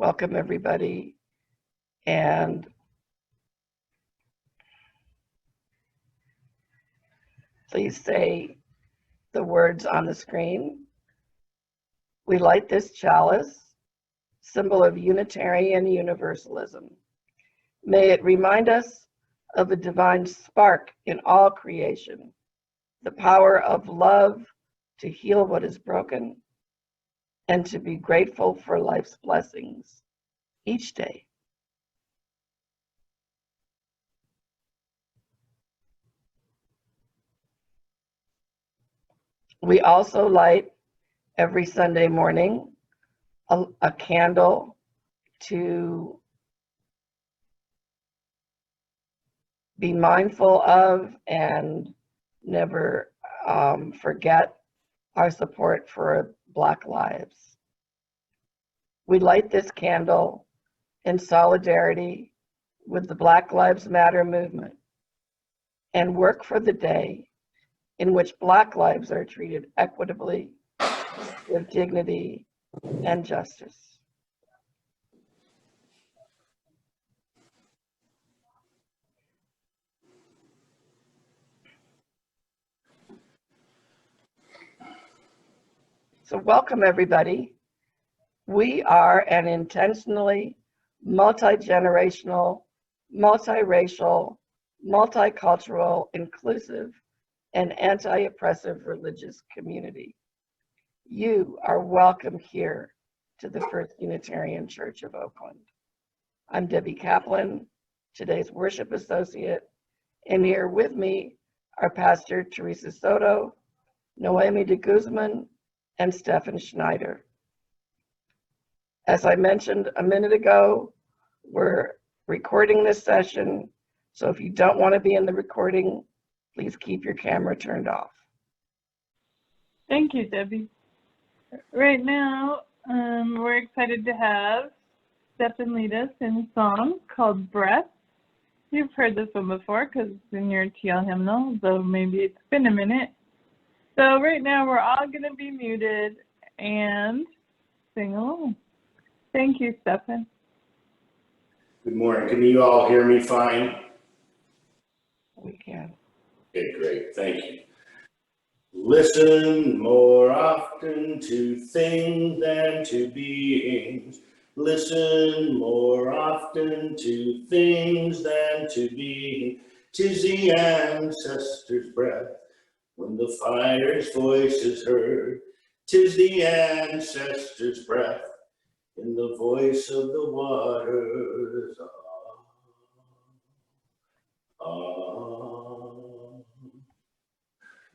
Welcome everybody, and please say the words on the screen. We light this chalice, symbol of Unitarian Universalism. May it remind us of a divine spark in all creation, the power of love to heal what is broken, and to be grateful for life's blessings each day. We also light every Sunday morning a candle to be mindful of and never forget our support for Black lives. We light this candle in solidarity with the Black Lives Matter movement and work for the day in which Black lives are treated equitably, with dignity and justice. So welcome everybody. We are an intentionally multi-generational, multiracial, multicultural, inclusive, and anti-oppressive religious community. You are welcome here to the First Unitarian Church of Oakland. I'm Debby Kaplan, today's worship associate, and here with me are Pastor Theresa Soto, Noemi de Guzman, and Stefan Schneider. As I mentioned a minute ago, we're recording this session, so if you don't want to be in the recording, please keep your camera turned off. Thank you, Debbie. Right now, we're excited to have Stefan lead us in a song called Breath. You've heard this one before because it's in your TL hymnal, though maybe it's been a minute. So right now we're all going to be muted and sing along. Thank you, Stefan. Good morning. Can you all hear me fine? We can. Okay, great. Thank you. Listen more often to things than to beings. Listen more often to things than to beings. 'Tis the ancestors' breath when the fire's voice is heard. 'Tis the ancestors' breath in the voice of the waters.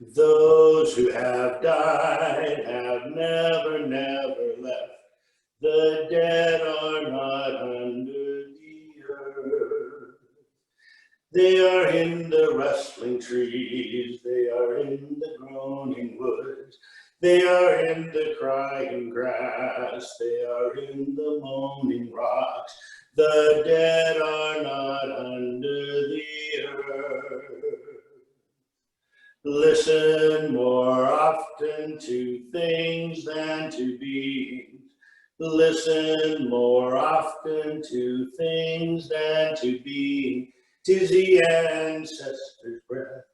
Those who have died have never left. The dead are not under the earth. They are in the rustling trees, they are in the groaning woods, they are in the crying grass, they are in the moaning rocks. The dead are not under the earth. Listen more often to things than to beings. Listen more often to things than to beings. 'Tis the ancestors' breath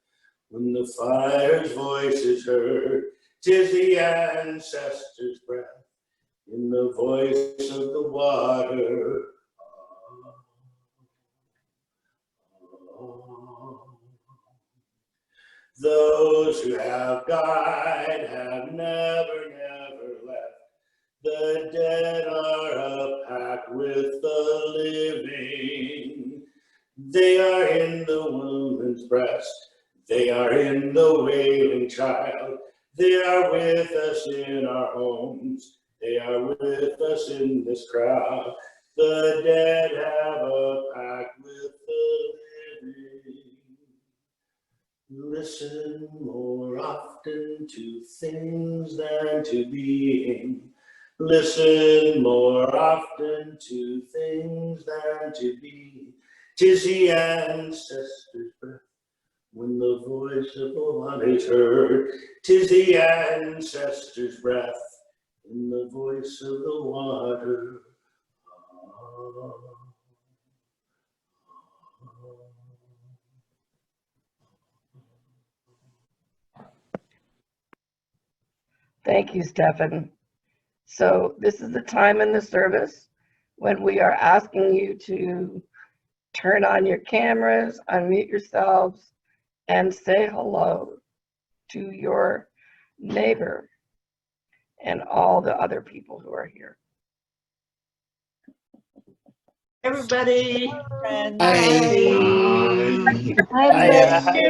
when the fire's voice is heard. 'Tis the ancestors' breath in the voice of the water. Those who have died have never left. The dead are a pack with the living. They are in the woman's breast. They are in the wailing child. They are with us in our homes. They are with us in this crowd. The dead have a pact with the living. Listen more often to things than to being. Listen more often to things than to be. 'Tis the ancestors' breath when the voice of the one is heard. 'Tis the ancestors' breath in the voice of the water. Thank you, Stefan. So this is the time in the service when we are asking you to turn on your cameras, unmute yourselves, and say hello to your neighbor and all the other people who are here. Everybody. Hi.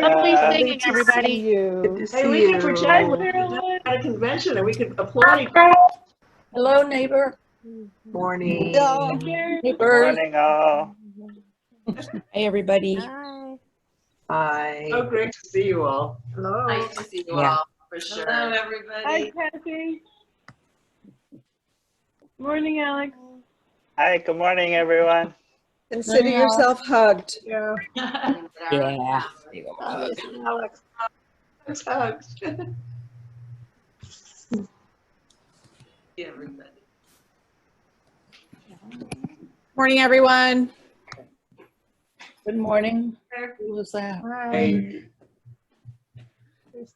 Lovely singing, everybody. Good to Hey, see we you. can pretend we're Marilyn. at a convention and we could applaud. Hello, neighbor. Morning. Neighbors. Morning, all. Hey, everybody. Hi. So great to see you all. Hello. Nice to see you Yeah. all, for sure. Hi, Hello, everybody. Kathy. Morning, Alex. Hi, good morning, everyone. Consider yourself hugged. Yeah. Yeah. Alex. Hugs. Everybody. Morning, everyone. Good morning. Who was that? Hi.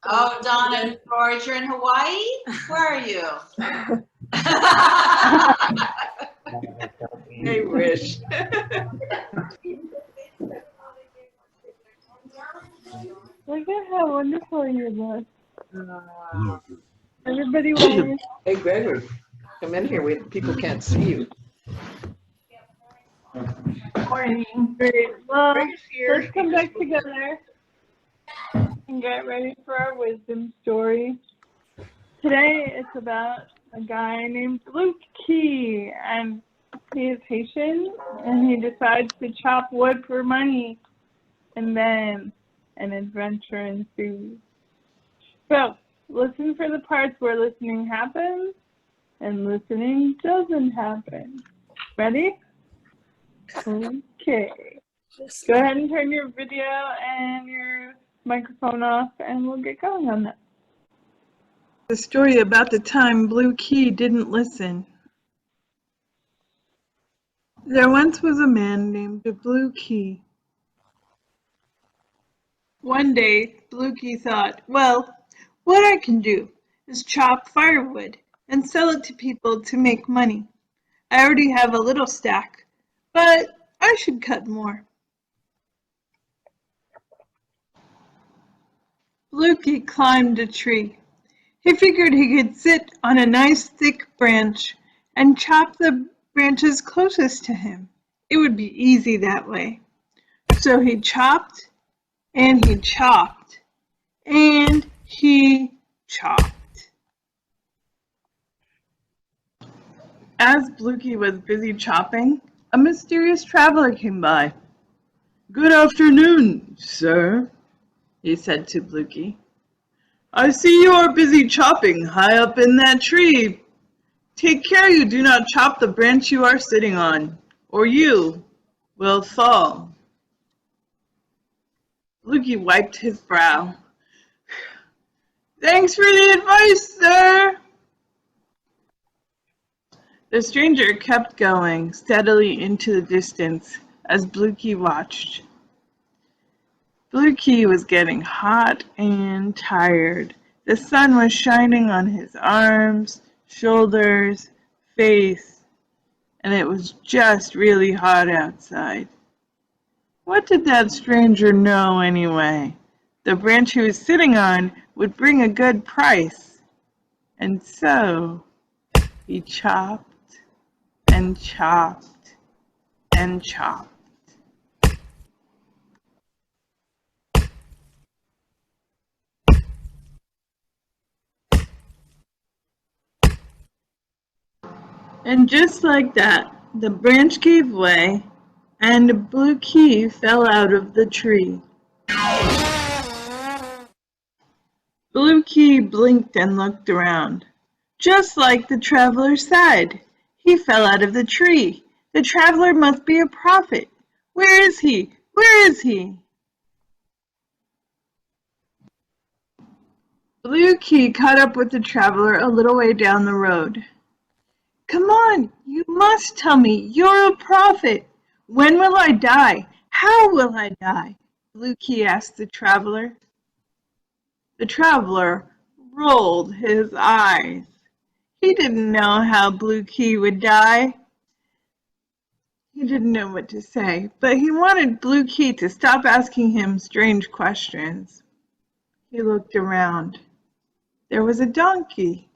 Oh, Donna and George, you're in Hawaii? Where are you? Hey, Wish. Look at how wonderful you look. Everybody waved. Hey, Gregory, come in here. People can't see you. Morning. Great. Well, Greg's here. let's come back together and get ready for our wisdom story. Today it's about a guy named Luke Key, and he is Haitian, and he decides to chop wood for money, and then an adventure ensues. So, listen for the parts where listening happens and listening doesn't happen. Ready? Okay. Go ahead and turn your video and your microphone off, and we'll get going on that. The story about the time Blue Key didn't listen. There once was a man named Blue Key. One day, Blue Key thought, well, what I can do is chop firewood and sell it to people to make money. I already have a little stack, but I should cut more. Blue Key climbed a tree. He figured he could sit on a nice thick branch and chop the branches closest to him. It would be easy that way. So he chopped, and he chopped, and he chopped. As Bluekie was busy chopping, a mysterious traveler came by. "Good afternoon, sir," he said to Bluekie. "I see you are busy chopping high up in that tree. Take care you do not chop the branch you are sitting on, or you will fall." Bluekie wiped his brow. "Thanks for the advice, sir." The stranger kept going steadily into the distance as Bluekie watched. Bluekie was getting hot and tired. The sun was shining on his arms, shoulders, face, and it was just really hot outside. What did that stranger know anyway? The branch he was sitting on would bring a good price. And so he chopped and chopped and chopped. And just like that, the branch gave way, and Blue Key fell out of the tree. Blue Key blinked and looked around. Just like the traveler said, he fell out of the tree. The traveler must be a prophet. Where is he? Where is he? Blue Key caught up with the traveler a little way down the road. "Come on, you must tell me. You're a prophet. When will I die? How will I die?" Blue Key asked the traveler. The traveler rolled his eyes. He didn't know how Blue Key would die. He didn't know what to say, but he wanted Blue Key to stop asking him strange questions. He looked around. There was a donkey.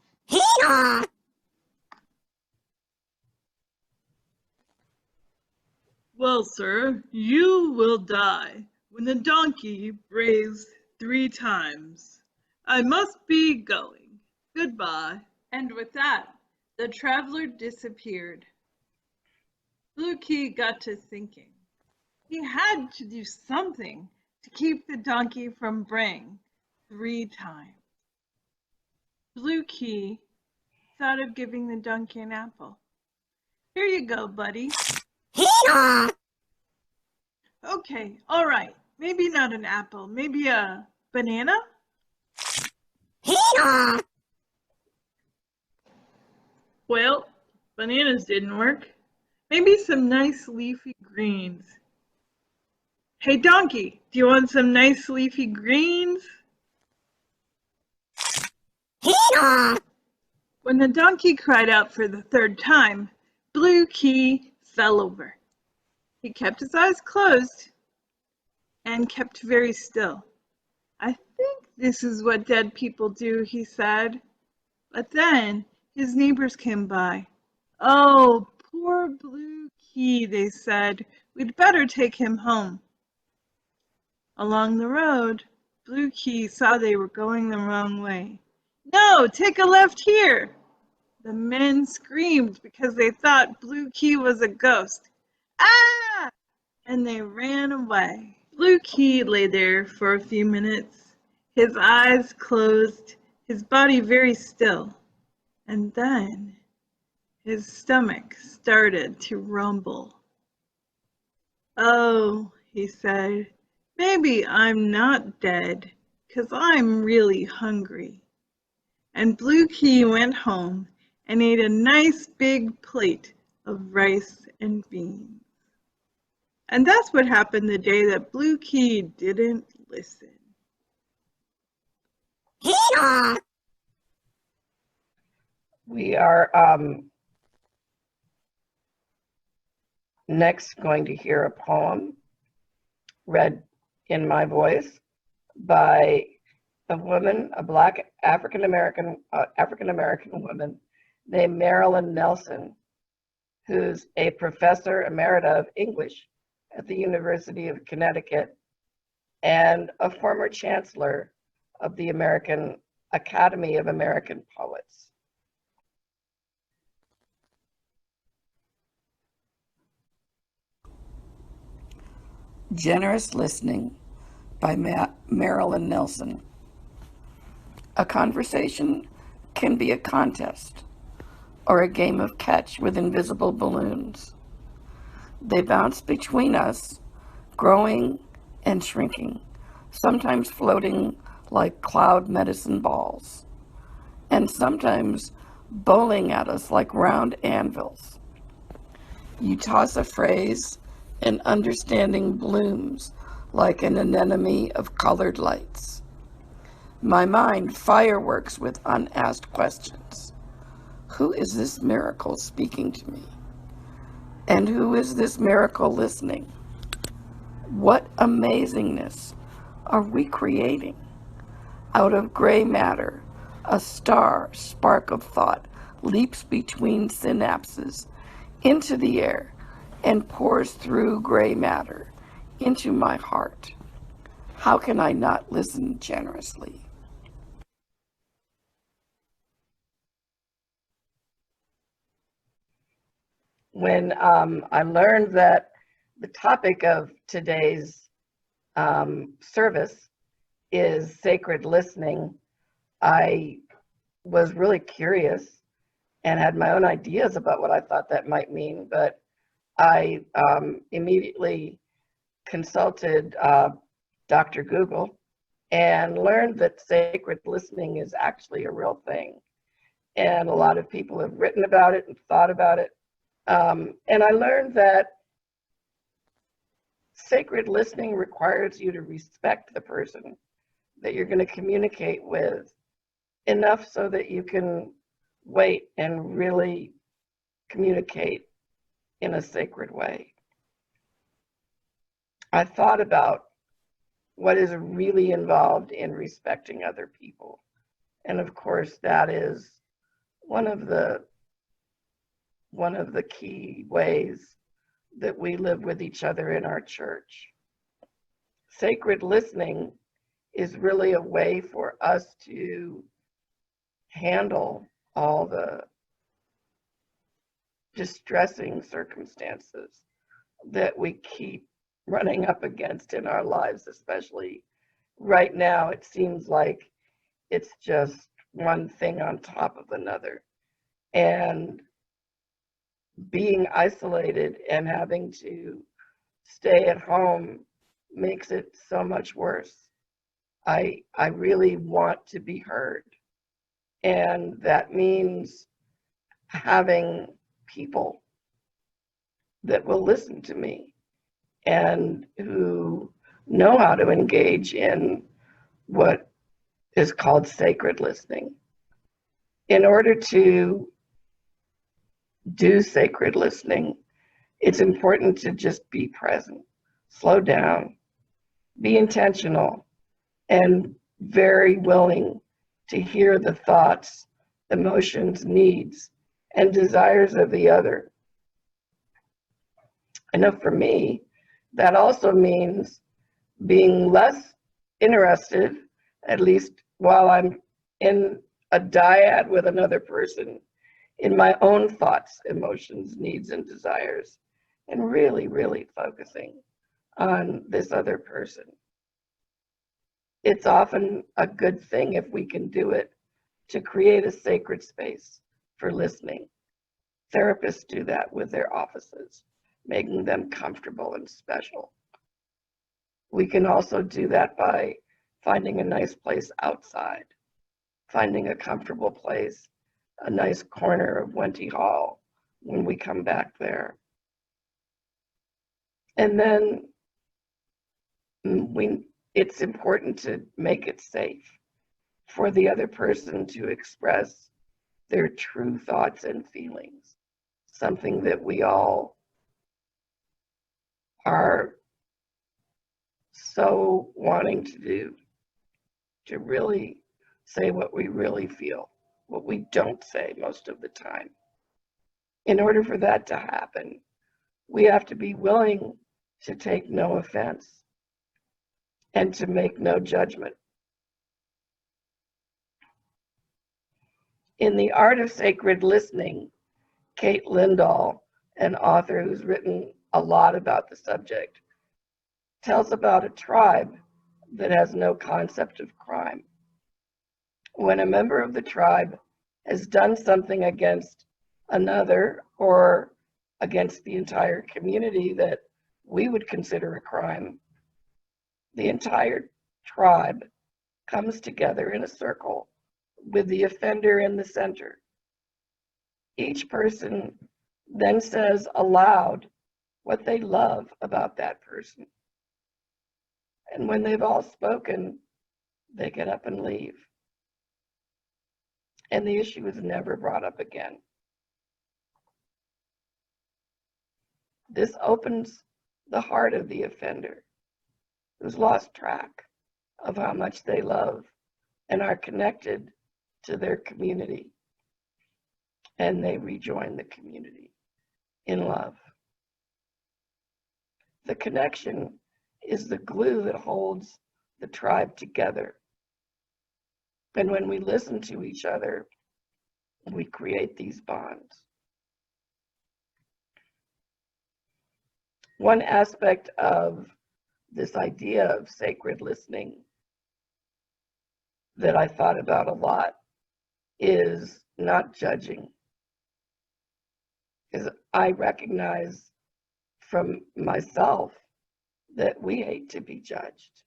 Well, sir, you will die when the donkey brays 3 times. I must be going. Goodbye. And with that, the traveler disappeared. Blue Key got to thinking. He had to do something to keep the donkey from braying 3 times. Blue Key thought of giving the donkey an apple. Here you go, buddy. Okay, all right. Maybe not an apple. Maybe a banana? Well, bananas didn't work. Maybe some nice leafy greens. Hey, donkey, do you want some nice leafy greens? When the donkey cried out for the 3rd time, Blue Key fell over. He kept his eyes closed and kept very still. I think this is what dead people do, he said. But then his neighbors came by. Oh, poor Blue Key, they said. We'd better take him home. Along the road, Blue Key saw they were going the wrong way. No, take a left here. The men screamed because they thought Blue Key was a ghost. Ah! And they ran away. Blue Key lay there for a few minutes, his eyes closed, his body very still. And then his stomach started to rumble. Oh, he said, maybe I'm not dead, 'cause I'm really hungry. And Blue Key went home and ate a nice big plate of rice and beans. And that's what happened the day that Blue Key didn't listen. We are next going to hear a poem read in my voice by a woman, a Black African-American woman named Marilyn Nelson, who's a professor emerita of English at the University of Connecticut and a former chancellor of the American Academy of American Poets. Generous Listening by Marilyn Nelson. A conversation can be a contest or a game of catch with invisible balloons. They bounce between us, growing and shrinking, sometimes floating like cloud medicine balls, and sometimes bowling at us like round anvils. You toss a phrase, and understanding blooms like an anemone of colored lights. My mind fireworks with unasked questions. Who is this miracle speaking to me? And who is this miracle listening? What amazingness are we creating? Out of gray matter, a spark of thought leaps between synapses into the air and pours through gray matter into my heart. How can I not listen generously? When I learned that the topic of today's service is sacred listening, I was really curious and had my own ideas about what I thought that might mean, but I immediately consulted Dr. Google and learned that sacred listening is actually a real thing. And a lot of people have written about it and thought about it. And I learned that sacred listening requires you to respect the person that you're going to communicate with enough so that you can wait and really communicate in a sacred way. I thought about what is really involved in respecting other people. And of course, that is one of the key ways that we live with each other in our church. Sacred listening is really a way for us to handle all the distressing circumstances that we keep running up against in our lives, especially right now. It seems like it's just one thing on top of another. And being isolated and having to stay at home makes it so much worse. I really want to be heard. And that means having people that will listen to me and who know how to engage in what is called sacred listening. In order to do sacred listening, it's important to just be present, slow down, be intentional, and very willing to hear the thoughts, emotions, needs, and desires of the other. I know for me, that also means being less interested, at least while I'm in a dyad with another person, in my own thoughts, emotions, needs, and desires, and really, really focusing on this other person. It's often a good thing if we can do it to create a sacred space for listening. Therapists do that with their offices, making them comfortable and special. We can also do that by finding a nice place outside, finding a comfortable place, a nice corner of Wenty Hall when we come back there. And then it's important to make it safe for the other person to express their true thoughts and feelings, something that we all are so wanting to do, to really say what we really feel, what we don't say most of the time. In order for that to happen, we have to be willing to take no offense and to make no judgment. In The Art of Sacred Listening, Kate Lindahl, an author who's written a lot about the subject, tells about a tribe that has no concept of crime. When a member of the tribe has done something against another or against the entire community that we would consider a crime, the entire tribe comes together in a circle with the offender in the center. Each person then says aloud what they love about that person. And when they've all spoken, they get up and leave. And the issue is never brought up again. This opens the heart of the offender, who's lost track of how much they love and are connected to their community. And they rejoin the community in love. The connection is the glue that holds the tribe together. And when we listen to each other, we create these bonds. One aspect of this idea of sacred listening that I thought about a lot is not judging. Because I recognize from myself that we hate to be judged.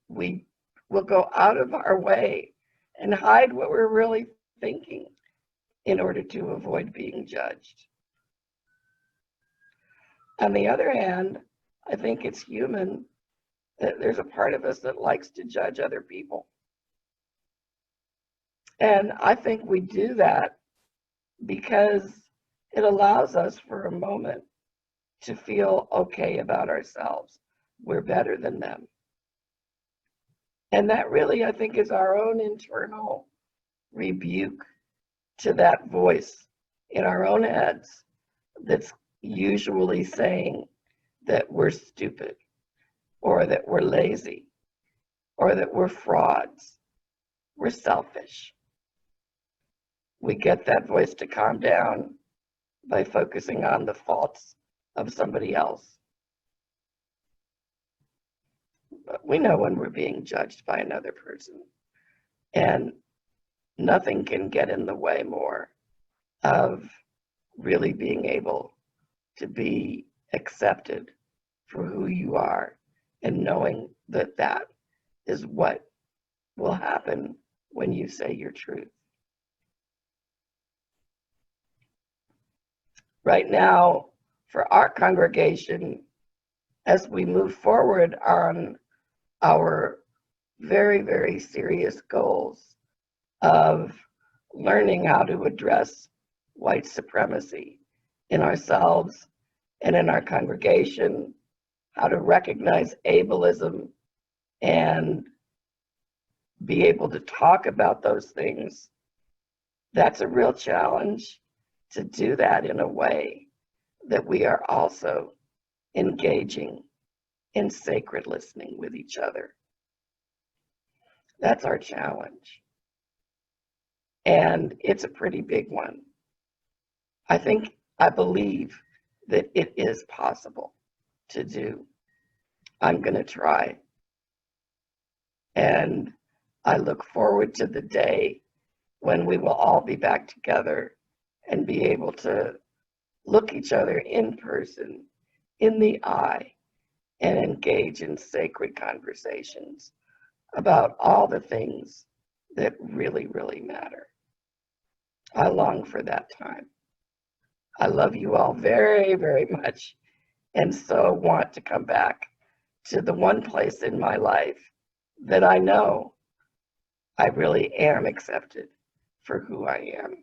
We will go out of our way and hide what we're really thinking in order to avoid being judged. On the other hand, I think it's human that there's a part of us that likes to judge other people. And I think we do that because it allows us for a moment to feel okay about ourselves. We're better than them. And that really, I think, is our own internal rebuke to that voice in our own heads that's usually saying that we're stupid, or that we're lazy, or that we're frauds, we're selfish. We get that voice to calm down by focusing on the faults of somebody else. But we know when we're being judged by another person, and nothing can get in the way more of really being able to be accepted for who you are, and knowing that that is what will happen when you say your truth. Right now, for our congregation, as we move forward on our very, very serious goals of learning how to address white supremacy in ourselves and in our congregation, how to recognize ableism and be able to talk about those things, that's a real challenge, to do that in a way that we are also engaging in sacred listening with each other. That's our challenge. And it's a pretty big one. I believe that it is possible to do. I'm going to try. And I look forward to the day when we will all be back together and be able to look each other in person, in the eye, and engage in sacred conversations about all the things that really, really matter. I long for that time. I love you all very, very much, and so want to come back to the one place in my life that I know I really am accepted for who I am.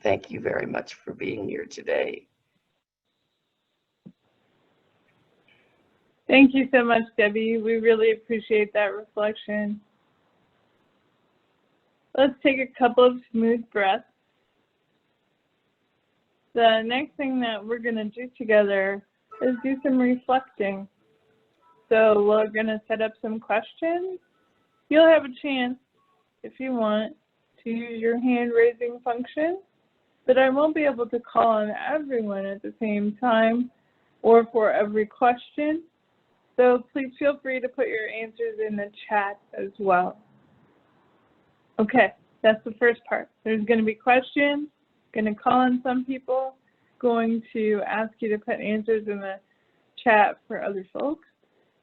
Thank you very much for being here today. Thank you so much, Debbie. We really appreciate that reflection. Let's take a couple of smooth breaths. The next thing that we're going to do together is do some reflecting. So we're going to set up some questions. You'll have a chance, if you want, to use your hand raising function, but I won't be able to call on everyone at the same time or for every question. So please feel free to put your answers in the chat as well. Okay, that's the first part. There's going to be questions, going to call on some people, going to ask you to put answers in the chat for other folks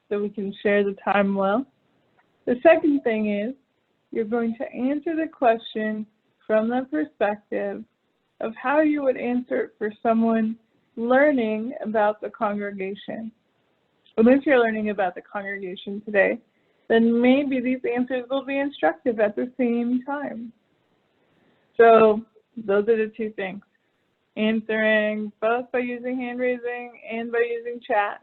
so we can share the time well. The second thing is you're going to answer the question from the perspective of how you would answer it for someone learning about the congregation. And if you're learning about the congregation today, then maybe these answers will be instructive at the same time. So those are the two things. Answering both by using hand raising and by using chat,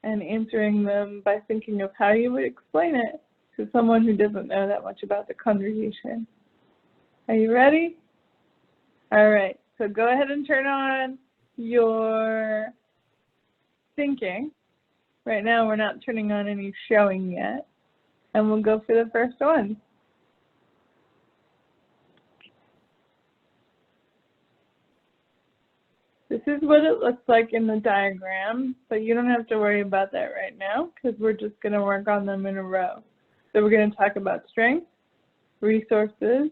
and answering them by thinking of how you would explain it to someone who doesn't know that much about the congregation. Are you ready? All right, so go ahead and turn on your thinking. Right now we're not turning on any showing yet, and we'll go for the first one. This is what it looks like in the diagram, but you don't have to worry about that right now because we're just going to work on them in a row. So we're going to talk about strengths, resources,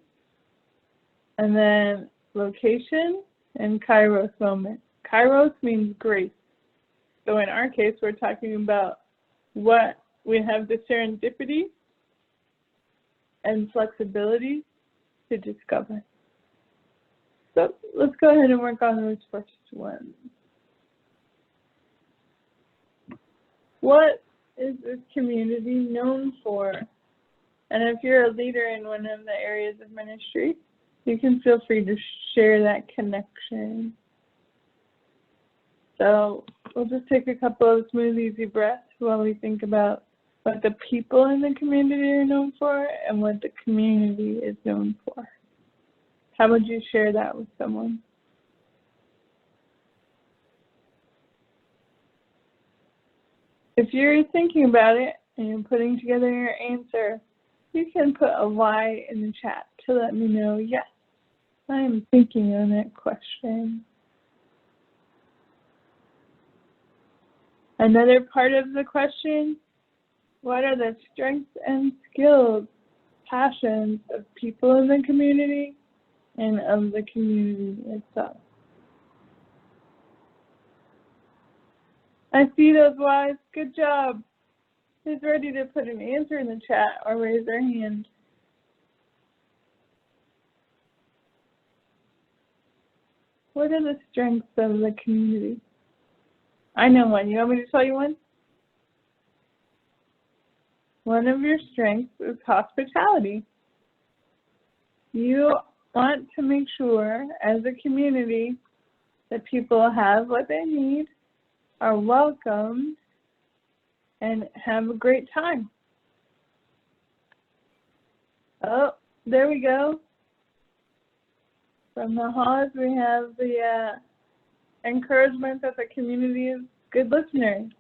and then location and Kairos moment. Kairos means grace. So in our case, we're talking about what we have the serendipity and flexibility to discover. So let's go ahead and work on those first ones. What is this community known for? And if you're a leader in one of the areas of ministry, you can feel free to share that connection. So we'll just take a couple of smooth, easy breaths while we think about what the people in the community are known for and what the community is known for. How would you share that with someone? If you're thinking about it and you're putting together your answer, you can put a Y in the chat to let me know, yes, I am thinking on that question. Another part of the question, what are the strengths and skills, passions of people in the community and of the community itself? I see those Y's. Good job. Who's ready to put an answer in the chat or raise their hand? What are the strengths of the community? I know one. You want me to tell you one? One of your strengths is hospitality. You want to make sure as a community that people have what they need, are welcomed, and have a great time. Oh, there we go. From the halls, we have the encouragement that the community is good listeners,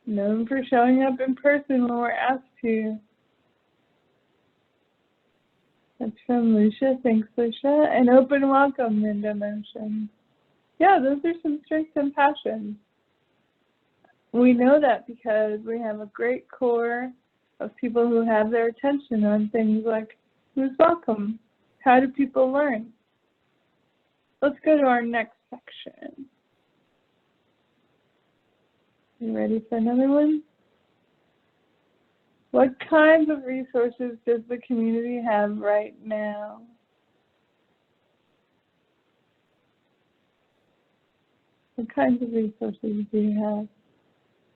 known for showing up in person when we're asked to. That's from Lucia. Thanks, Lucia. And open welcome, Linda mentioned. Yeah, those are some strengths and passions. We know that because we have a great core of people who have their attention on things like who's welcome, how do people learn. Let's go to our next section. You ready for another one? What kinds of resources does the community have right now? What kinds of resources do you have?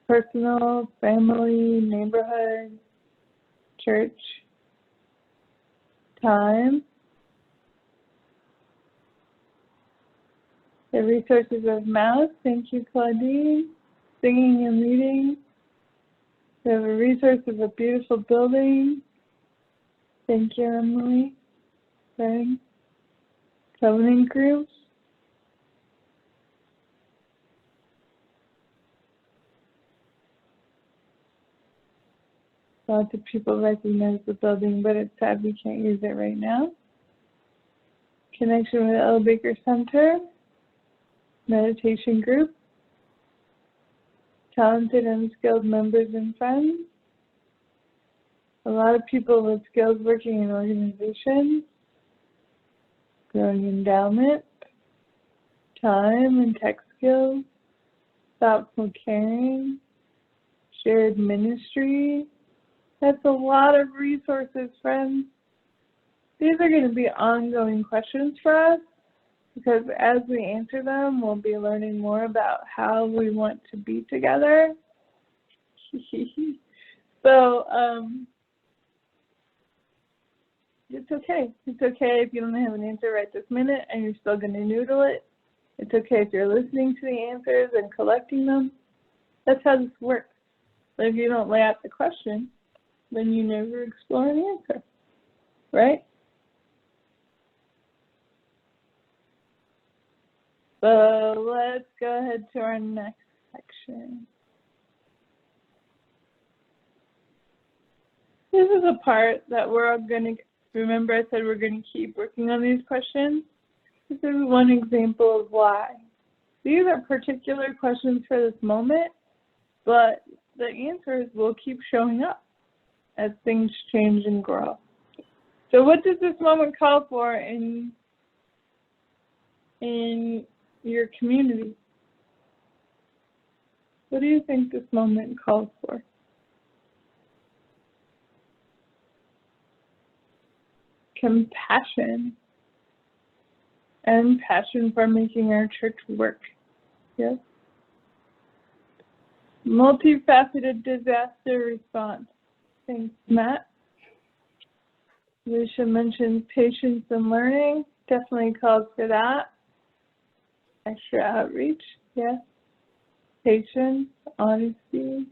Personal, family, neighborhood, church, time. The resources of mouth, thank you, Claudine. Singing and reading. We have a resource of a beautiful building. Thank you, Emily. Thanks. Covenant groups. Lots of people recognize the building, but it's sad we can't use it right now. Connection with L. Baker Center. Meditation group. Talented and skilled members and friends. A lot of people with skills working in organizations. Growing endowment. Time and tech skills. Thoughtful caring. Shared ministry. That's a lot of resources, friends. These are going to be ongoing questions for us because as we answer them, we'll be learning more about how we want to be together. So it's okay. It's okay if you don't have an answer right this minute and you're still going to noodle it. It's okay if you're listening to the answers and collecting them. That's how this works. But if you don't lay out the question, then you never explore an answer, right? So let's go ahead to our next section. This is a part that we're all going to, remember I said we're going to keep working on these questions. This is one example of why. These are particular questions for this moment, but the answers will keep showing up as things change and grow. So what does this moment call for in your community? What do you think this moment calls for? Compassion and passion for making our church work. Yes. multifaceted disaster response. Thanks, Matt. Lucia mentioned patience and learning. Definitely calls for that. Extra outreach, yes. Patience, honesty.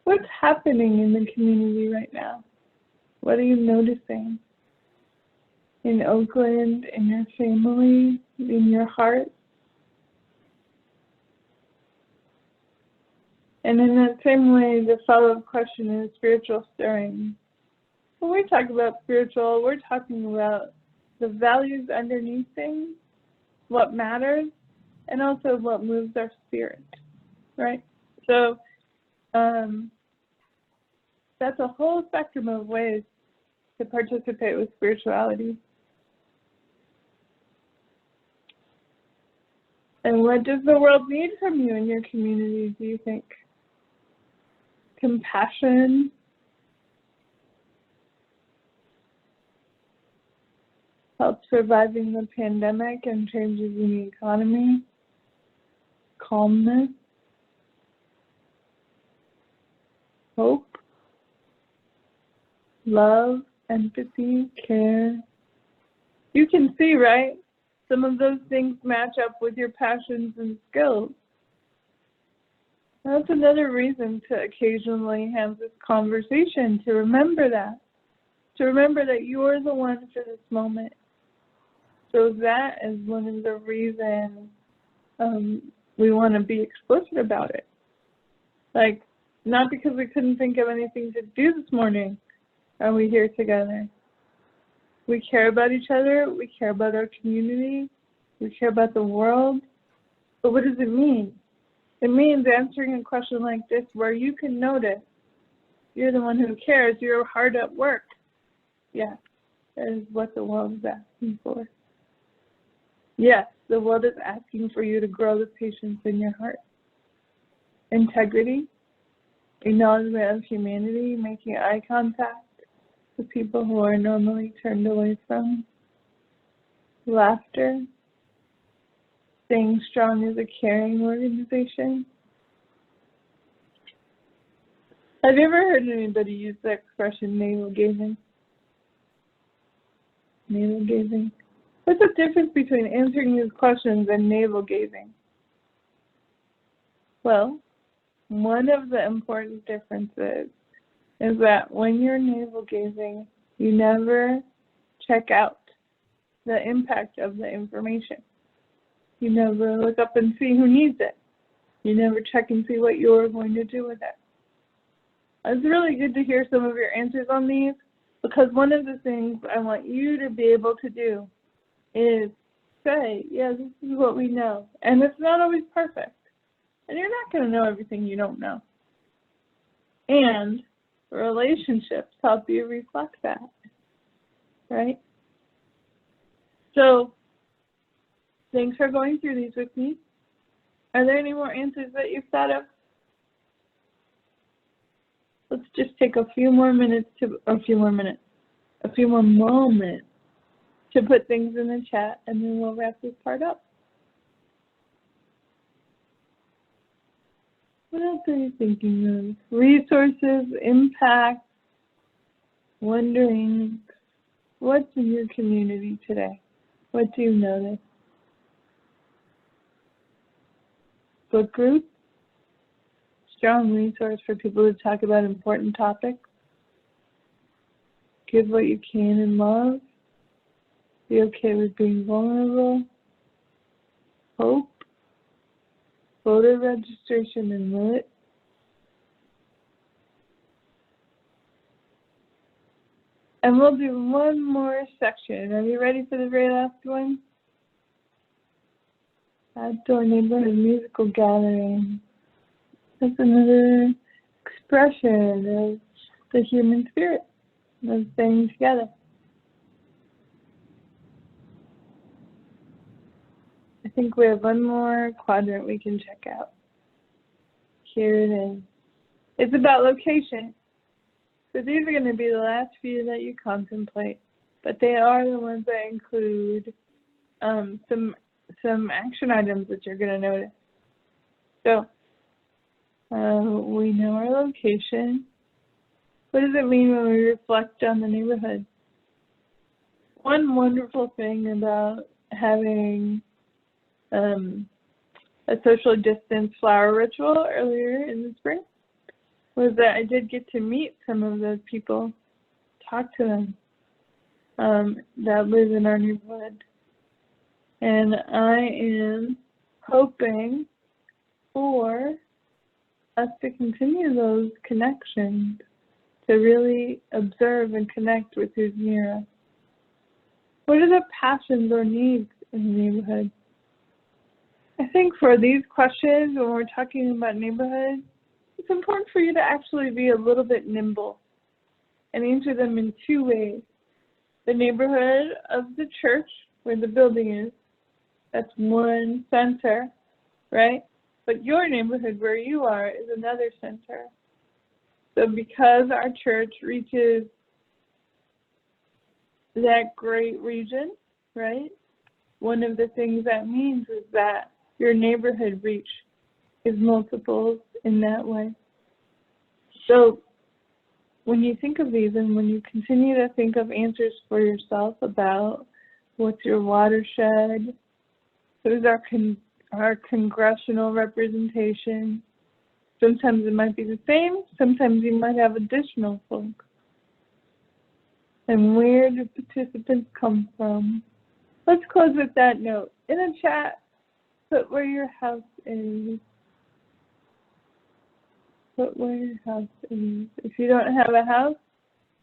What's happening in the community right now? What are you noticing? In Oakland, in your family, in your heart? And in that same way, the follow-up question is spiritual stirring. When we talk about spiritual, we're talking about the values underneath things, what matters, and also what moves our spirit, right? So that's a whole spectrum of ways to participate with spirituality. And what does the world need from you in your community, do you think? Compassion, help surviving the pandemic and changes in the economy, calmness, hope, love, empathy, care. You can see, right? Some of those things match up with your passions and skills. That's another reason to occasionally have this conversation, to remember that you're the one for this moment. So that is one of the reasons we want to be explicit about it. Like, not because we couldn't think of anything to do this morning are we here together. We care about each other, we care about our community, we care about the world. But what does it mean? It means answering a question like this where you can notice you're the one who cares, you're hard at work. Yes, that is what the world is asking for. Yes, the world is asking for you to grow the patience in your heart. Integrity, acknowledgement of humanity, making eye contact with people who are normally turned away from. Laughter, staying strong as a caring organization. Have you ever heard anybody use the expression navel gazing? Navel gazing. What's the difference between answering these questions and navel gazing? Well, one of the important differences is that when you're navel gazing, you never check out the impact of the information. You never look up and see who needs it. You never check and see what you're going to do with it. It's really good to hear some of your answers on these, because one of the things I want you to be able to do is say, yeah, this is what we know. And it's not always perfect. And you're not going to know everything you don't know. And relationships help you reflect that, right? So thanks for going through these with me. Are there any more answers that you've thought of? Let's just take a few more moments to put things in the chat, and then we'll wrap this part up. What else are you thinking of? Resources, impact, wondering what's in your community today? What do you notice? Book group, strong resource for people to talk about important topics. Give what you can in love. Be okay with being vulnerable. Hope. Voter registration and lit. And we'll do one more section. Are you ready for the very last one? Outdoor neighborhood musical gathering. That's another expression of the human spirit, of staying together. I think we have one more quadrant we can check out. Here it is. It's about location. So these are going to be the last few that you contemplate, but they are the ones that include some action items that you're going to notice. So We know our location. What does it mean when we reflect on the neighborhood? One wonderful thing about having a social distance flower ritual earlier in the spring was that I did get to meet some of those people, talk to them that live in our neighborhood. And I am hoping for us to continue those connections, to really observe and connect with who's near us. What are the passions or needs in the neighborhood? I think for these questions, when we're talking about neighborhood, it's important for you to actually be a little bit nimble and answer them in two ways. The neighborhood of the church, where the building is, that's one center, right? But your neighborhood where you are is another center. So because our church reaches that great region, right? One of the things that means is that your neighborhood reach is multiples in that way. So when you think of these and when you continue to think of answers for yourself about what's your watershed, who's our congressional representation, sometimes it might be the same, sometimes you might have additional folks. And where do participants come from? Let's close with that note. In the chat, put where your house is. Put where your house is. If you don't have a house,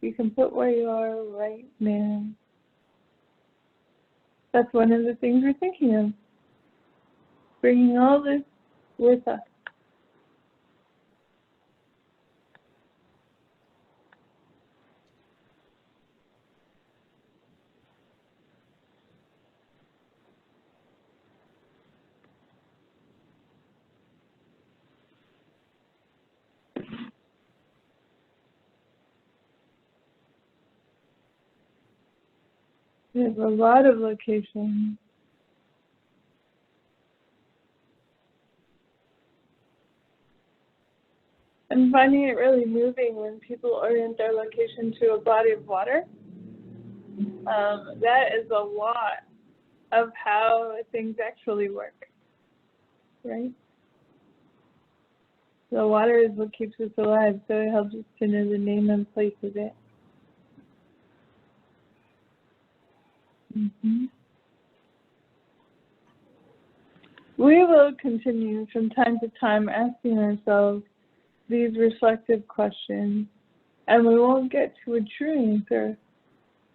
you can put where you are right now. That's one of the things we're thinking of. Bringing all this with us. There's a lot of locations. I'm finding it really moving when people orient their location to a body of water. That is a lot of how things actually work, right? The water is what keeps us alive, so it helps us to know the name and place of it. We will continue from time to time asking ourselves these reflective questions, and we won't get to a true answer,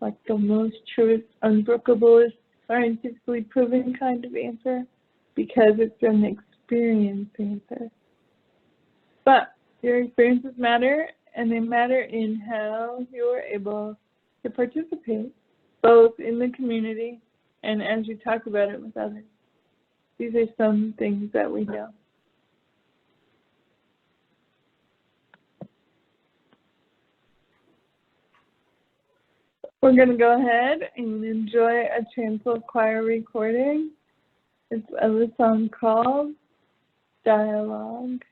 like the most truest, unbrookablest, scientifically proven kind of answer, because it's an experience answer. But your experiences matter, and they matter in how you're able to participate, both in the community and as you talk about it with others. These are some things that we know. We're going to go ahead and enjoy a Tranquil Choir recording. It's a song called Dialogue.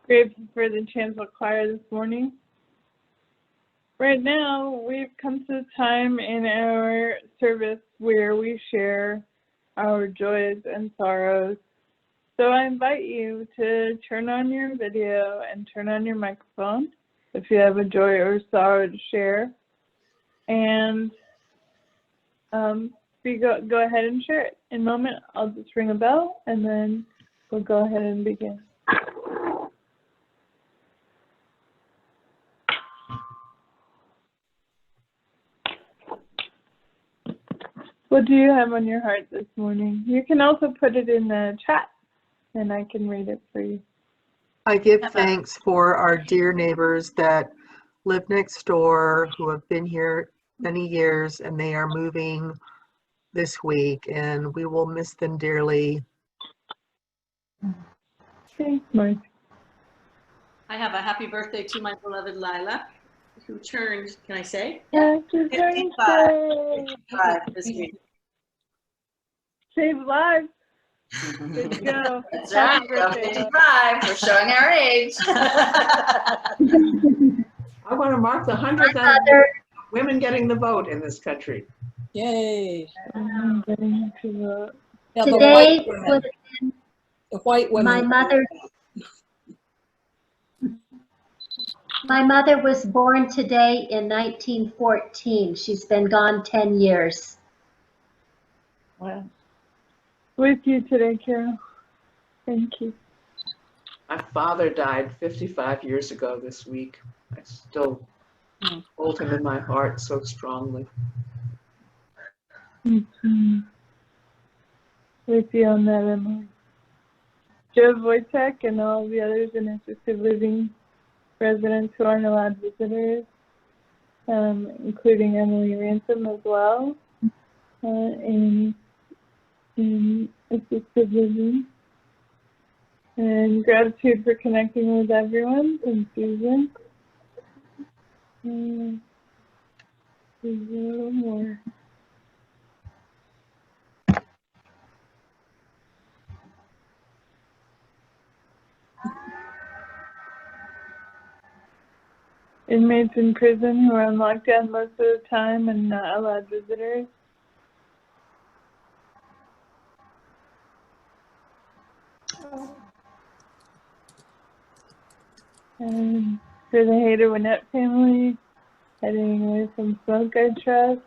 Grateful for the chancel choir this morning. Right now, we've come to the time in our service where we share our joys and sorrows. So I invite you to turn on your video and turn on your microphone if you have a joy or sorrow to share. And go ahead and share it. In a moment, I'll just ring a bell and then we'll go ahead and begin. What do you have on your heart this morning? You can also put it in the chat and I can read it for you. I give thanks for our dear neighbors that live next door who have been here many years, and they are moving this week, and we will miss them dearly. Thanks, Mark. I have a happy birthday to my beloved Lila, who turned, can I say? Happy 55. birthday. 55 this week. Save lives. Good go. That's right. Happy birthday, 55. We're showing our age. I want to mark the 100th anniversary of women getting the vote in this country. Yay. I'm getting to the Yeah, Today the was white women. my mother was born today in 1914. She's been gone 10 years. Wow. With you today, Carol. Thank you. My father died 55 years ago this week. I still hold him in my heart so strongly. Mm-hmm. With you on that, Emily. Joe Wojtek and all the others in assisted living residents who aren't allowed visitors, including Emily Ransom as well, in assisted living. And gratitude for connecting with everyone. And Susan. There's a little more. Inmates in prison who are on lockdown most of the time and not allowed visitors. And for the Hayter Winnett family, heading away from smoke, I trust,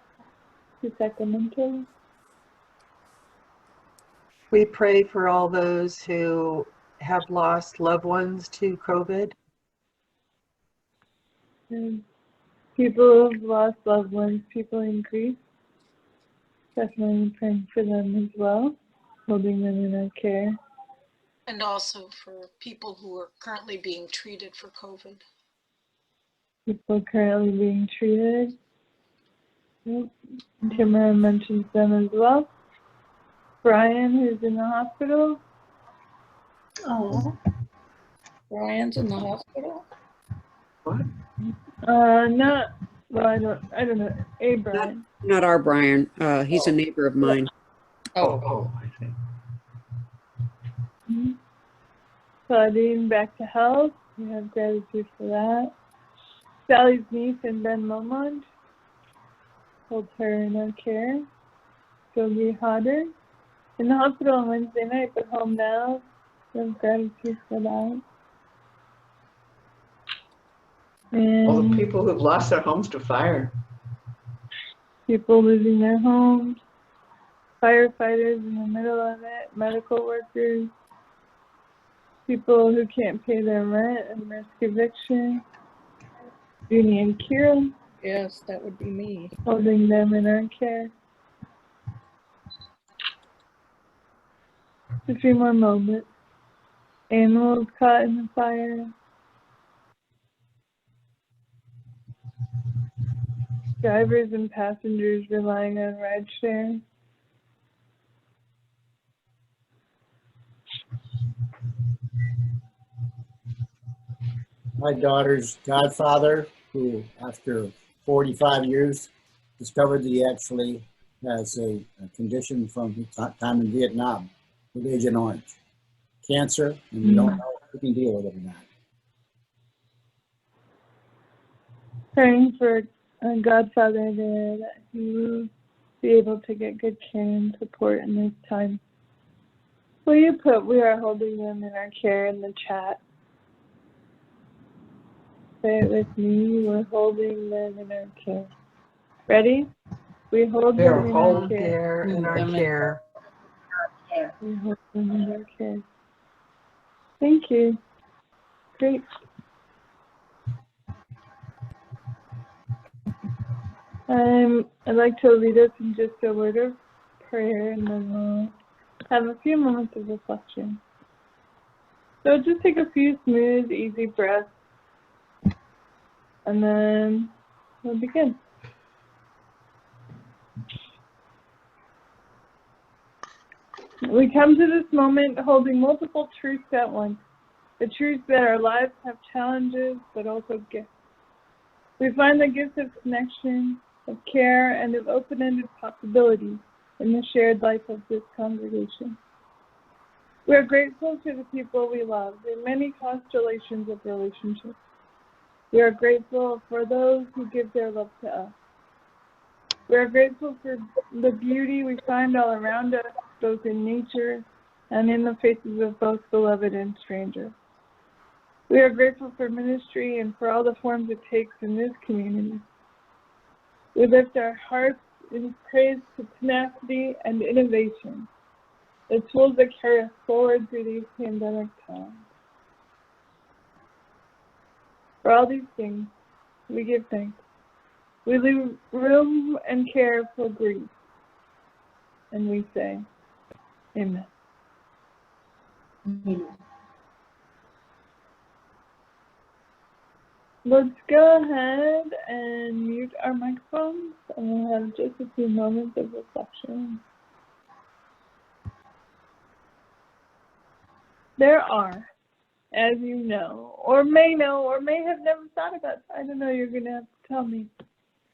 to Sacramento. We pray for all those who have lost loved ones to COVID. And people who've lost loved ones, people in grief, definitely praying for them as well, holding them in our care. And also for people who are currently being treated for COVID. People currently being treated. Yep. Tamara mentions them as well. Brian, who's in the hospital. Oh. Brian's in the hospital? What? Not, well, I don't know, a Brian. Not our Brian. He's a neighbor of mine. Oh, I think. Claudine back to health. We have gratitude for that. Sally's niece and Ben Lomond. Hold her in our care. Sylvie Hodder. In the hospital on Wednesday night, but home now. We have gratitude for that. And All the people who've lost their homes to fire. people losing their homes. Firefighters in the middle of it. Medical workers. People who can't pay their rent and risk eviction. Junie and Kira, Yes, that would be me. holding them in our care. A few more moments. Animals caught in the fire. Drivers and passengers relying on rideshare. My daughter's godfather, who after 45 years discovered that he actually has a condition from his time in Vietnam with Agent Orange. Cancer, and we don't know if we can deal with it or not. Praying for a godfather there that he will be able to get good care and support in this time. Will you put "we are holding them in our care" in the chat? Say it with me. We're holding them in our care. Ready? We hold them in our care. In our care. We hold them in our care. Thank you. Great. I'd like to lead us in just a word of prayer, and then we'll have a few moments of reflection. So just take a few smooth, easy breaths, and then we'll begin. We come to this moment holding multiple truths at once. The truth that our lives have challenges, but also gifts. We find the gifts of connection, of care, and of open-ended possibility in the shared life of this congregation. We are grateful to the people we love in many constellations of relationships. We are grateful for those who give their love to us. We are grateful for the beauty we find all around us, both in nature and in the faces of both beloved and strangers. We are grateful for ministry and for all the forms it takes in this community. We lift our hearts in praise to tenacity and innovation, the tools that carry us forward through these pandemic times. For all these things, we give thanks. We leave room and care for grief, and we say, Amen. Amen. Let's go ahead and mute our microphones, and we'll have just a few moments of reflection. There are, as you know, or may have never thought about, I don't know, you're going to have to tell me,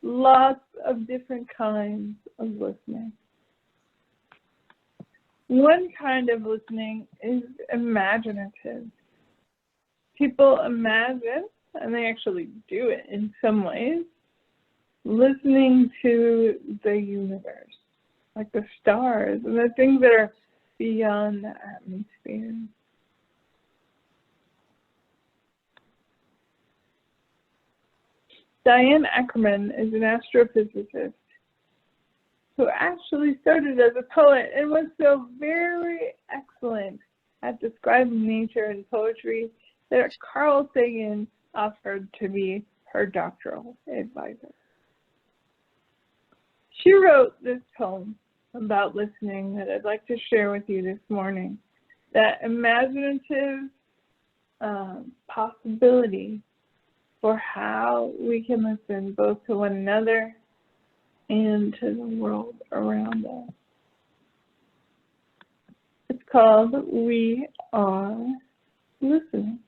lots of different kinds of listening. One kind of listening is imaginative. People imagine, and they actually do it in some ways, listening to the universe, like the stars and the things that are beyond the atmosphere. Diane Ackerman is an astrophysicist who actually started as a poet and was so very excellent at describing nature and poetry that Carl Sagan offered to be her doctoral advisor. She wrote this poem about listening that I'd like to share with you this morning. That imaginative possibility for how we can listen both to one another and to the world around us. It's called We Are Listening.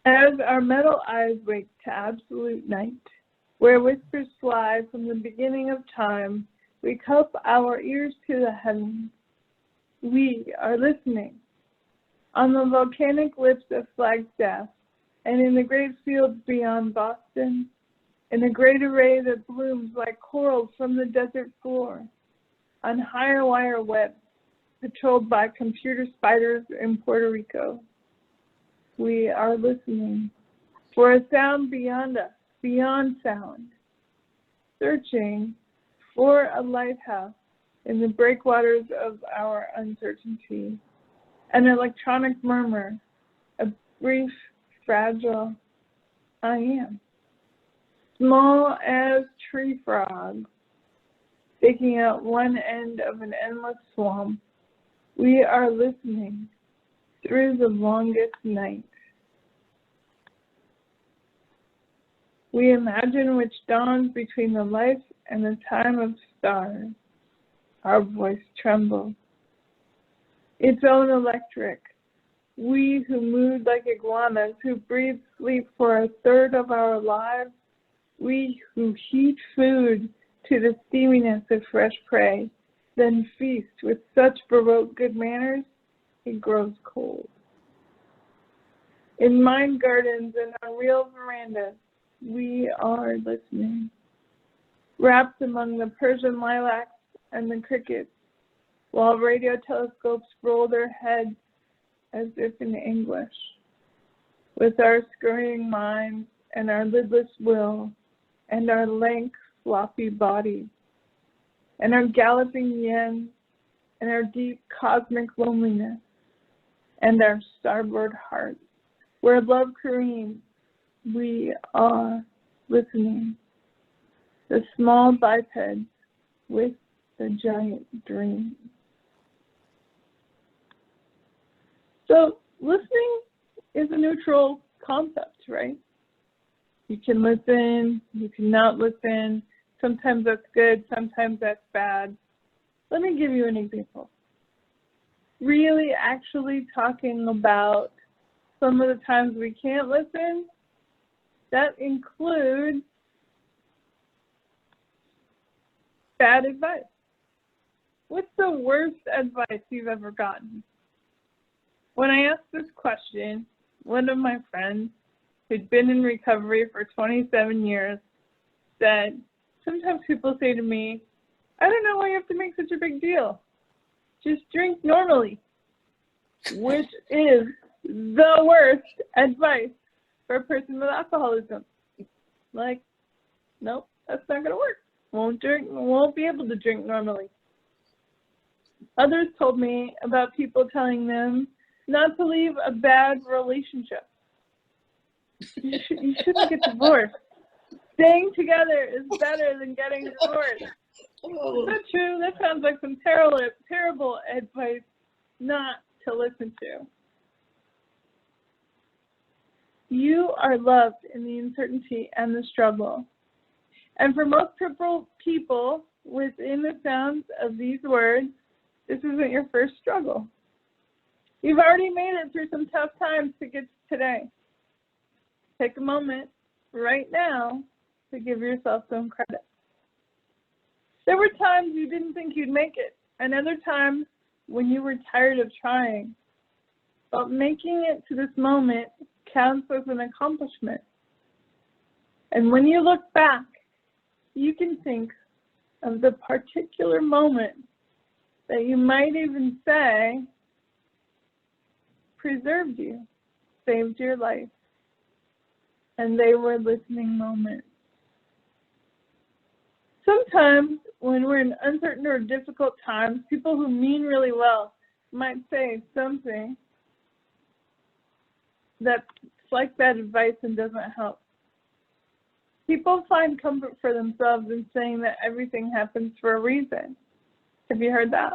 As our metal eyes wake to absolute night, where whispers fly from the beginning of time, we cup our ears to the heavens. We are listening. On the volcanic lips of Flagstaff, and in the great fields beyond Boston, in a great array that blooms like coral from the desert floor, on higher wire webs patrolled by computer spiders in Puerto Rico. We are listening for a sound beyond us, beyond sound, searching for a lighthouse in the breakwaters of our uncertainty, an electronic murmur, a brief, fragile I am. Small as tree frogs, sticking out one end of an endless swamp, we are listening through the longest night. We imagine which dawns between the life and the time of stars. Our voice trembles. Its own electric. We who mood like iguanas, who breathe sleep for a third of our lives, we who heat food to the steaminess of fresh prey, then feast with such baroque good manners, it grows cold. In mind gardens and on real verandas, we are listening. Wrapped among the Persian lilacs and the crickets, while radio telescopes roll their heads as if in anguish. With our scurrying minds and our lidless will and our lank, floppy bodies and our galloping yen and our deep cosmic loneliness and our starboard hearts, where love careens, we are listening. The small bipeds with the giant dream. So listening is a neutral concept, right? You can listen, you can not listen. Sometimes that's good, sometimes that's bad. Let me give you an example. Really actually talking about some of the times we can't listen, that includes bad advice. What's the worst advice you've ever gotten? When I asked this question, one of my friends who'd been in recovery for 27 years said, sometimes people say to me, I don't know why you have to make such a big deal. Just drink normally, which is the worst advice for a person with alcoholism. Like, nope, that's not gonna work. Won't be able to drink normally. Others told me about people telling them not to leave a bad relationship. You shouldn't get divorced. Staying together is better than getting divorced. Is that true? That sounds like some terrible advice not to listen to. You are loved in the uncertainty and the struggle. And for most people within the sounds of these words, this isn't your first struggle. You've already made it through some tough times to get to today. Take a moment right now to give yourself some credit. There were times you didn't think you'd make it, and other times when you were tired of trying. But making it to this moment counts as an accomplishment. And when you look back, you can think of the particular moment that you might even say preserved you, saved your life, and they were listening moments. Sometimes when we're in uncertain or difficult times, people who mean really well might say something that's like that advice and doesn't help. People find comfort for themselves in saying that everything happens for a reason. Have you heard that?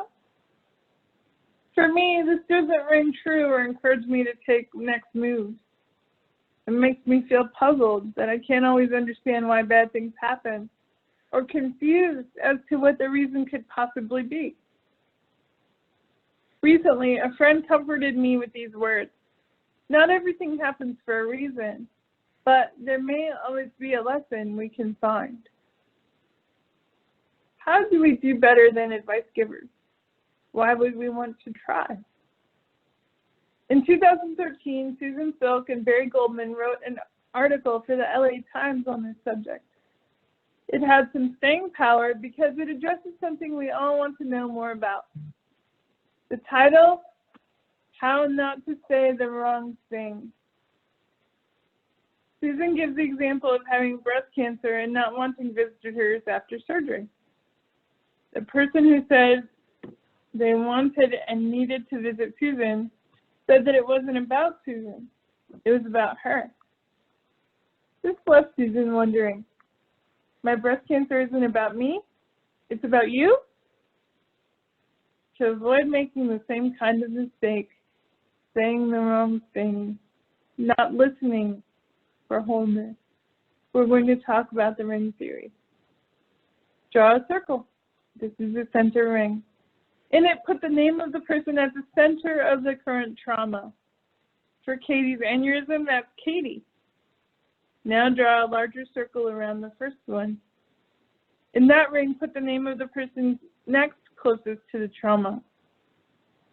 For me, this doesn't ring true or encourage me to take next moves. It makes me feel puzzled that I can't always understand why bad things happen, or confused as to what the reason could possibly be. Recently, a friend comforted me with these words. Not everything happens for a reason, but there may always be a lesson we can find. How do we do better than advice givers? Why would we want to try? In 2013, Susan Silk and Barry Goldman wrote an article for the LA Times on this subject. It had some staying power because it addresses something we all want to know more about. The title, How Not to Say the Wrong Thing. Susan gives the example of having breast cancer and not wanting visitors after surgery. The person who said they wanted and needed to visit Susan said that it wasn't about Susan, it was about her. This left Susan wondering, my breast cancer isn't about me, it's about you? To avoid making the same kind of mistake, saying the wrong thing, not listening for wholeness, we're going to talk about the ring theory. Draw a circle. This is the center ring. In it, put the name of the person at the center of the current trauma. For Katie's aneurysm, that's Katie. Now draw a larger circle around the first one. In that ring, put the name of the person next closest to the trauma.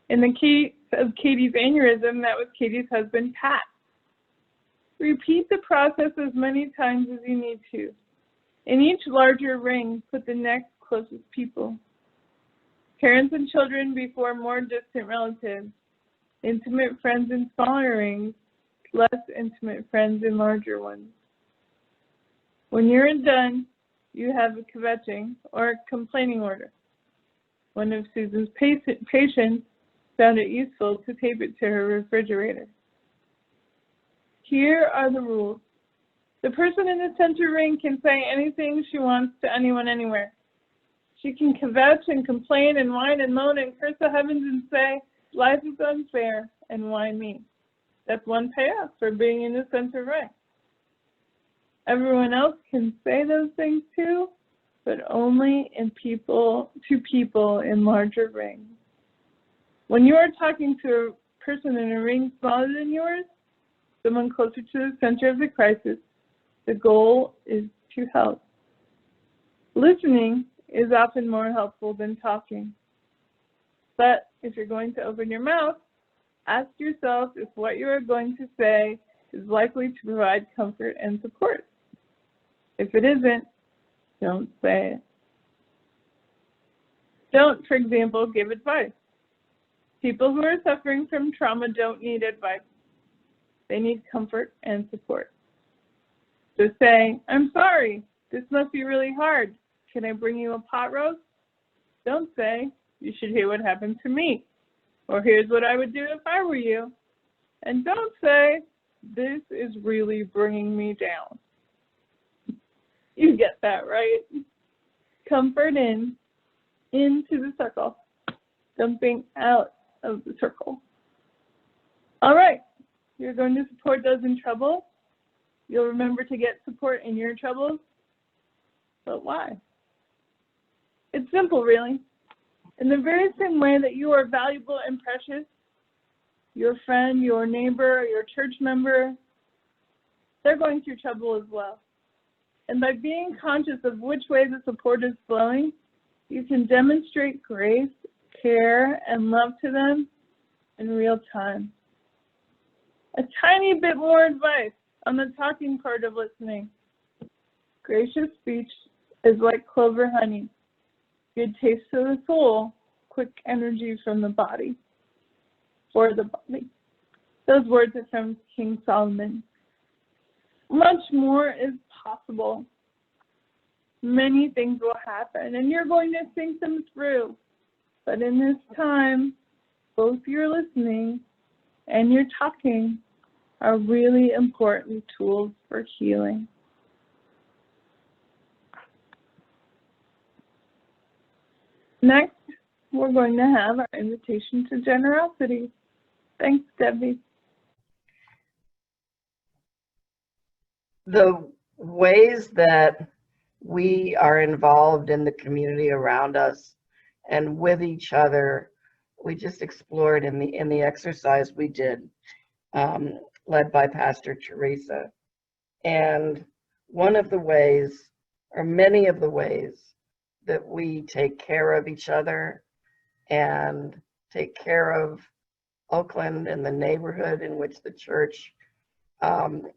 In the case of Katie's aneurysm, that was Katie's husband, Pat. Repeat the process as many times as you need to. In each larger ring, put the next closest people. Parents and children before more distant relatives. Intimate friends in smaller rings, less intimate friends in larger ones. When you're done, you have a kvetching or a complaining order. One of Susan's patients found it useful to tape it to her refrigerator. Here are the rules. The person in the center ring can say anything she wants to anyone anywhere. She can kvetch and complain and whine and moan and curse the heavens and say, life is unfair and why me? That's one payoff for being in the center ring. Everyone else can say those things too, but only to people in larger rings. When you are talking to a person in a ring smaller than yours, someone closer to the center of the crisis, the goal is to help. Listening is often more helpful than talking. But if you're going to open your mouth, ask yourself if what you are going to say is likely to provide comfort and support. If it isn't, don't say it. Don't, for example, give advice. People who are suffering from trauma don't need advice. They need comfort and support. So say, I'm sorry, this must be really hard. Can I bring you a pot roast? Don't say, you should hear what happened to me. Or here's what I would do if I were you. And don't say, this is really bringing me down. You get that, right? Comfort into the circle, dumping out of the circle. All right, you're going to support those in trouble. You'll remember to get support in your troubles. But why? It's simple, really. In the very same way that you are valuable and precious, your friend, your neighbor, your church member, they're going through trouble as well. And by being conscious of which way the support is flowing, you can demonstrate grace, care, and love to them in real time. A tiny bit more advice on the talking part of listening. Gracious speech is like clover honey. Good taste to the soul, quick energy from the body, for the body. Those words are from King Solomon. Much more is possible. Many things will happen, and you're going to think them through. But in this time, both your listening and your talking are really important tools for healing. Next, we're going to have our invitation to generosity. Thanks, Debbie. The ways that we are involved in the community around us and with each other. We just explored in the exercise we did, led by Pastor Theresa. And one of the ways, or many of the ways, that we take care of each other and take care of Oakland and the neighborhood in which the church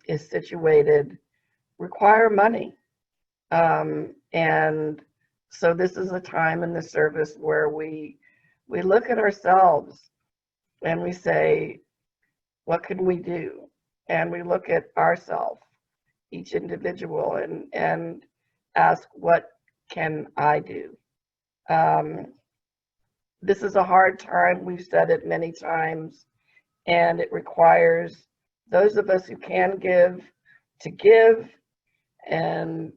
is situated require money. And so this is a time in the service where we look at ourselves and we say, what can we do? And we look at ourselves, each individual, and ask, what can I do? This is a hard time. We've said it many times, and it requires those of us who can give to give, and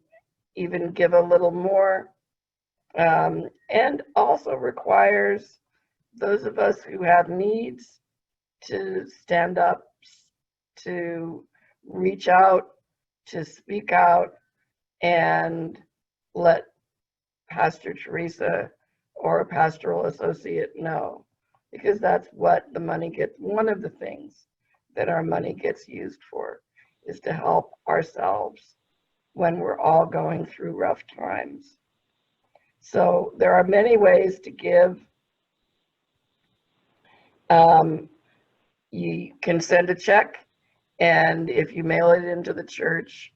even give a little more, and also requires those of us who have needs to stand up, to reach out, to speak out, and let Pastor Theresa or a pastoral associate know, because that's what the money gets. One of the things that our money gets used for is to help ourselves when we're all going through rough times. So there are many ways to give. You can send a check, and if you mail it into the church,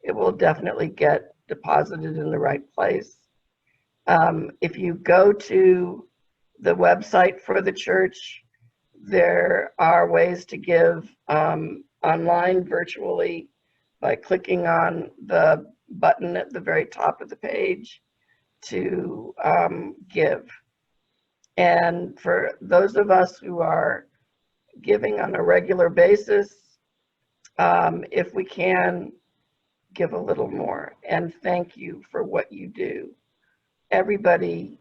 it will definitely get deposited in the right place. If you go to the website for the church, there are ways to give online, virtually, by clicking on the button at the very top of the page to give. And for those of us who are giving on a regular basis, if we can, give a little more. And thank you for what you do. Everybody,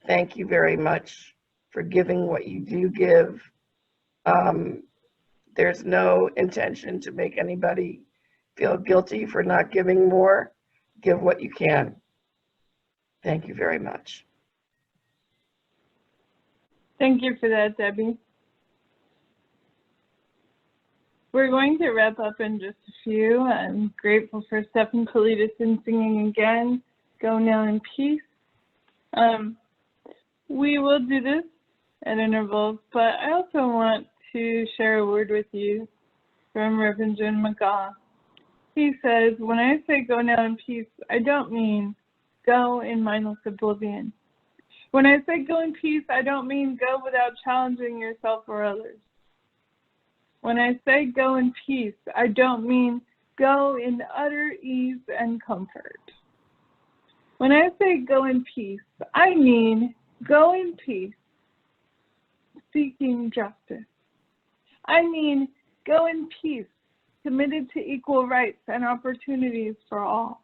thank you very much for giving what you do give. There's no intention to make anybody feel guilty for not giving more. Give what you can. Thank you very much. Thank you for that, Debbie. We're going to wrap up in just a few. I'm grateful for Stefan Schneider singing again, Go Now in Peace. We will do this at intervals, but I also want to share a word with you from Reverend Jim McGaw. He says, when I say go now in peace, I don't mean go in mindless oblivion. When I say go in peace, I don't mean go without challenging yourself or others. When I say go in peace, I don't mean go in utter ease and comfort. When I say go in peace, I mean go in peace, seeking justice. I mean go in peace, committed to equal rights and opportunities for all.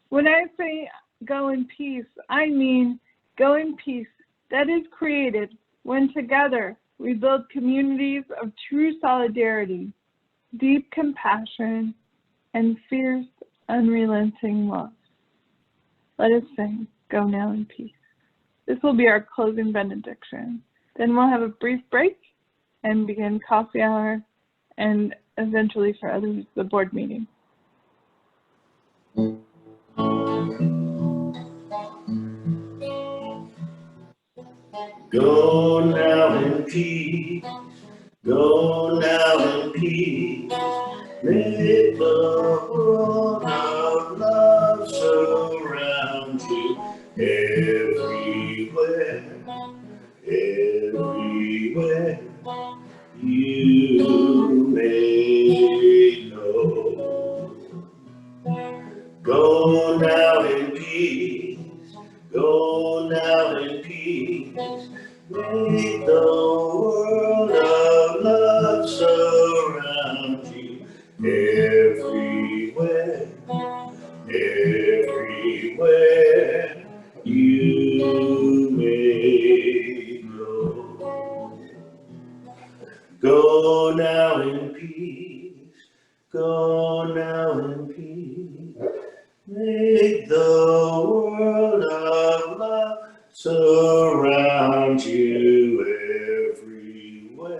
When I say go in peace, I mean go in peace that is created when together we build communities of true solidarity, deep compassion, and fierce, unrelenting love. Let us sing, Go Now in Peace. This will be our closing benediction. Then we'll have a brief break and begin coffee hour, and eventually for others, the board meeting. Go now in peace, go now in peace, may the world of love surround you everywhere, everywhere you may go. Go now in peace, go now in peace, make the world of love surround you everywhere, everywhere you may go. Go now in peace, go now in peace, make everywhere,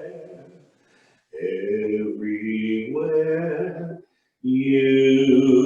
everywhere you